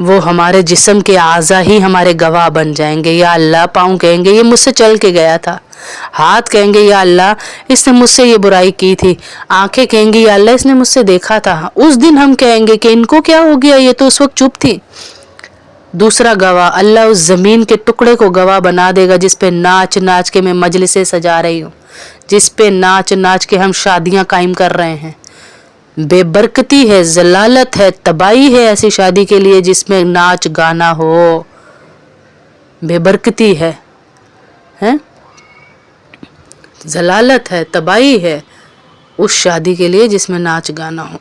وہ ہمارے جسم کے اعضا ہی ہمارے گواہ بن جائیں گے. یا اللہ پاؤں کہیں گے یہ مجھ سے چل کے گیا تھا, ہاتھ کہیں گے یا اللہ اس نے مجھ سے یہ برائی کی تھی, آنکھیں کہیں گی یا اللہ اس نے مجھ سے دیکھا تھا. اس دن ہم کہیں گے کہ ان کو کیا ہو گیا, یہ تو اس وقت چپ تھی. دوسرا گواہ, اللہ اس زمین کے ٹکڑے کو گواہ بنا دے گا جس پہ ناچ ناچ کے میں مجلسیں سجا رہی ہوں, جس پہ ناچ ناچ کے ہم شادیاں قائم کر رہے ہیں. بے برکتی ہے, ضلالت ہے, تباہی ہے ایسی شادی کے لیے جس میں ناچ گانا ہو. بے برکتی ہے, ضلالت ہے, تباہی ہے اس شادی کے لیے جس میں ناچ گانا ہو.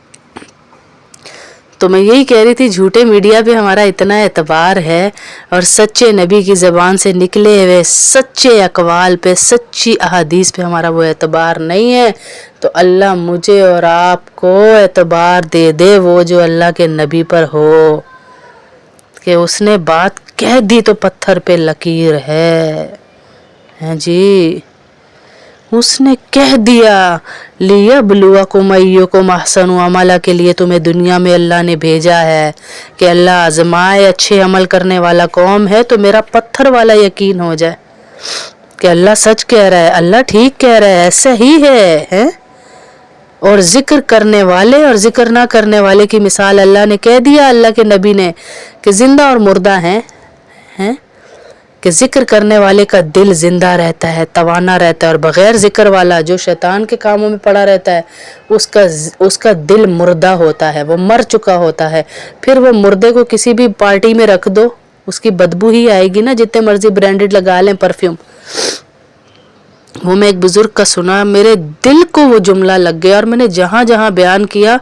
تو میں یہی کہہ رہی تھی جھوٹے میڈیا پہ ہمارا اتنا اعتبار ہے اور سچے نبی کی زبان سے نکلے ہوئے سچے اقوال پہ, سچی احادیث پہ ہمارا وہ اعتبار نہیں ہے. تو اللہ مجھے اور آپ کو اعتبار دے دے وہ جو اللہ کے نبی پر ہو, کہ اس نے بات کہہ دی تو پتھر پہ لکیر ہے جی. اس نے کہہ دیا لِيَبْلُوَكُمْ أَيُّكُمْ أَحْسَنُ عَمَلًا, کے لیے تمہیں دنیا میں اللہ نے بھیجا ہے کہ اللہ آزمائے اچھے عمل کرنے والا قوم ہے تو میرا پتھر والا یقین ہو جائے کہ اللہ سچ کہہ رہا ہے, اللہ ٹھیک کہہ رہا ہے, ایسا ہی ہے. اور ذکر کرنے والے اور ذکر نہ کرنے والے کی مثال اللہ نے کہہ دیا, اللہ کے نبی نے, کہ زندہ اور مردہ ہیں, کہ ذکر کرنے والے کا دل زندہ رہتا ہے, توانا رہتا ہے, اور بغیر ذکر والا جو شیطان کے کاموں میں پڑا رہتا ہے اس کا دل مردہ ہوتا ہے, وہ مر چکا ہوتا ہے. پھر وہ مردے کو کسی بھی پارٹی میں رکھ دو اس کی بدبو ہی آئے گی نا, جتنے مرضی برانڈڈ لگا لیں پرفیوم. وہ میں ایک بزرگ کا سنا, میرے دل کو وہ جملہ لگ گیا, اور میں نے جہاں جہاں بیان کیا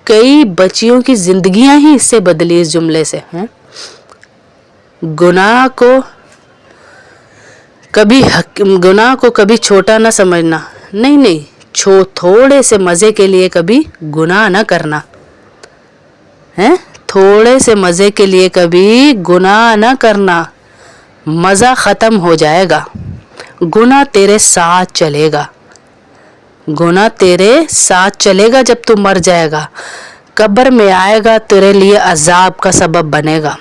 کئی بچیوں کی زندگیاں ہی اس سے بدلی اس جملے سے. گناہ کو کبھی چھوٹا نہ سمجھنا, نہیں, تھوڑے سے مزے کے لیے کبھی گناہ نہ کرنا, تھوڑے سے مزے کے لیے کبھی گناہ نہ کرنا, مزہ ختم ہو جائے گا, گناہ تیرے ساتھ چلے گا, گناہ تیرے ساتھ چلے گا جب تو مر جائے گا, قبر میں آئے گا تیرے لیے عذاب کا سبب بنے گا,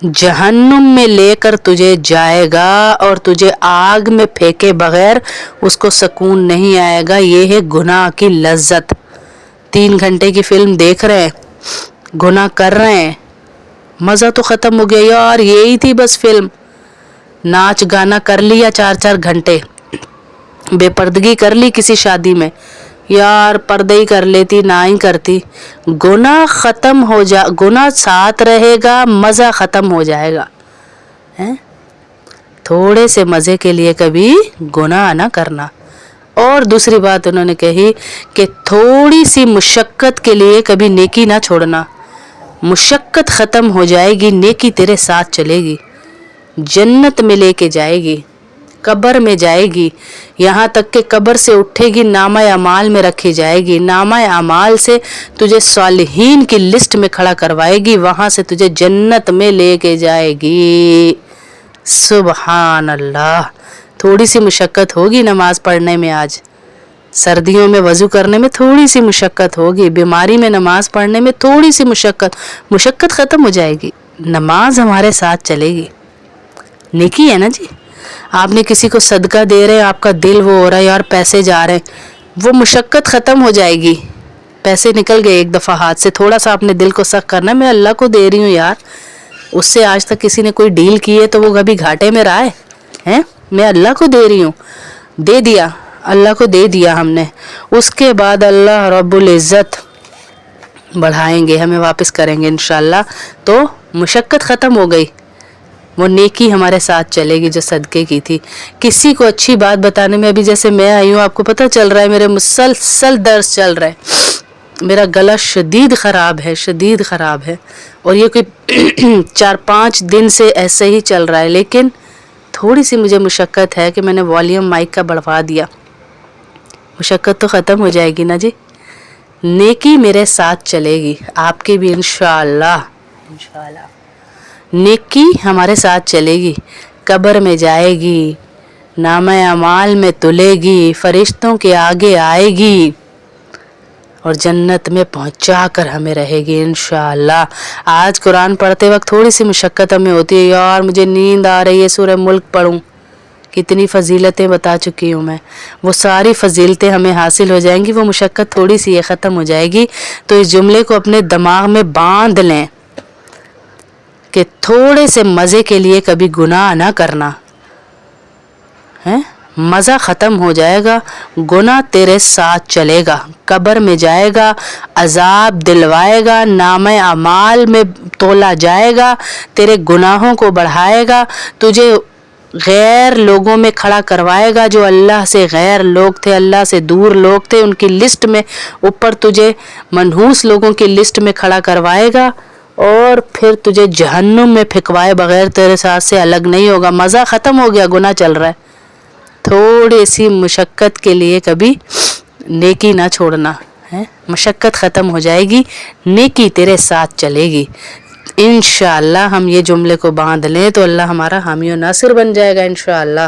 جہنم میں لے کر تجھے جائے گا اور تجھے آگ میں پھینکے بغیر اس کو سکون نہیں آئے گا. یہ ہے گناہ کی لذت. 3 گھنٹے کی فلم دیکھ رہے ہیں, گناہ کر رہے ہیں, مزہ تو ختم ہو گیا یار, یہی تھی بس فلم, ناچ گانا کر لیا 4 گھنٹے, بے پردگی کر لی کسی شادی میں, یار پردے ہی کر لیتی نہ ہی کرتی, گناہ ختم ہو گناہ ساتھ رہے گا, مزہ ختم ہو جائے گا. تھوڑے سے مزے کے لیے کبھی گناہ نہ کرنا. اور دوسری بات انہوں نے کہی کہ تھوڑی سی مشقت کے لیے کبھی نیکی نہ چھوڑنا, مشقت ختم ہو جائے گی, نیکی تیرے ساتھ چلے گی, جنت میں لے کے جائے گی, قبر میں جائے گی, یہاں تک کہ قبر سے اٹھے گی نامہ اعمال میں رکھی جائے گی, نامہ اعمال سے تجھے صالحین کی لسٹ میں کھڑا کروائے گی, وہاں سے تجھے جنت میں لے کے جائے گی. سبحان اللہ. تھوڑی سی مشقت ہوگی نماز پڑھنے میں, آج سردیوں میں وضو کرنے میں تھوڑی سی مشقت ہوگی, بیماری میں نماز پڑھنے میں تھوڑی سی مشقت ختم ہو جائے گی, نماز ہمارے ساتھ چلے گی. نیکی ہے نا جی. آپ نے کسی کو صدقہ دے رہے, آپ کا دل وہ ہو رہا ہے یار پیسے جا رہے ہیں, وہ مشقت ختم ہو جائے گی, پیسے نکل گئے ایک دفعہ ہاتھ سے, تھوڑا سا آپ نے دل کو سخت کرنا, میں اللہ کو دے رہی ہوں یار, اس سے آج تک کسی نے کوئی ڈیل کی ہے تو وہ کبھی گھاٹے میں رہا ہے, میں اللہ کو دے رہی ہوں, دے دیا, اللہ کو دے دیا ہم نے. اس کے بعد اللہ رب العزت بڑھائیں گے, ہمیں واپس کریں گے انشاءاللہ. تو مشقت ختم ہو گئی, وہ نیکی ہمارے ساتھ چلے گی جو صدقے کی تھی. کسی کو اچھی بات بتانے میں, ابھی جیسے میں آئی ہوں, آپ کو پتہ چل رہا ہے میرے مسلسل درس چل رہا ہے, میرا گلا شدید خراب ہے, اور یہ کوئی 4-5 دن سے ایسے ہی چل رہا ہے, لیکن تھوڑی سی مجھے مشقت ہے کہ میں نے والیوم مائک کا بڑھوا دیا. مشقت تو ختم ہو جائے گی نا جی, نیکی میرے ساتھ چلے گی, آپ کی بھی انشاءاللہ. نیکی ہمارے ساتھ چلے گی, قبر میں جائے گی, نامہ اعمال میں تلے گی, فرشتوں کے آگے آئے گی, اور جنت میں پہنچا کر ہمیں رہے گی انشاءاللہ۔ آج قرآن پڑھتے وقت تھوڑی سی مشقت ہمیں ہوتی ہے، یار مجھے نیند آ رہی ہے سورہ ملک پڑھوں، کتنی فضیلتیں بتا چکی ہوں میں، وہ ساری فضیلتیں ہمیں حاصل ہو جائیں گی، وہ مشقت تھوڑی سی یہ ختم ہو جائے گی۔ تو اس جملے کو اپنے دماغ میں باندھ لیں کہ تھوڑے سے مزے کے لیے کبھی گناہ نہ کرنا ہے، مزہ ختم ہو جائے گا، گناہ تیرے ساتھ چلے گا، قبر میں جائے گا، عذاب دلوائے گا، نامہ اعمال میں تولا جائے گا، تیرے گناہوں کو بڑھائے گا، تجھے غیر لوگوں میں کھڑا کروائے گا، جو اللہ سے غیر لوگ تھے، اللہ سے دور لوگ تھے، ان کی لسٹ میں اوپر تجھے منحوس لوگوں کی لسٹ میں کھڑا کروائے گا، اور پھر تجھے جہنم میں پھینکوائے بغیر تیرے ساتھ سے الگ نہیں ہوگا۔ مزہ ختم ہو گیا، گناہ چل رہا ہے، تھوڑی سی مشقت کے لیے کبھی نیکی نہ چھوڑنا ہے، مشقت ختم ہو جائے گی، نیکی تیرے ساتھ چلے گی انشاءاللہ۔ ہم یہ جملے کو باندھ لیں تو اللہ ہمارا حامی و ناصر بن جائے گا انشاءاللہ۔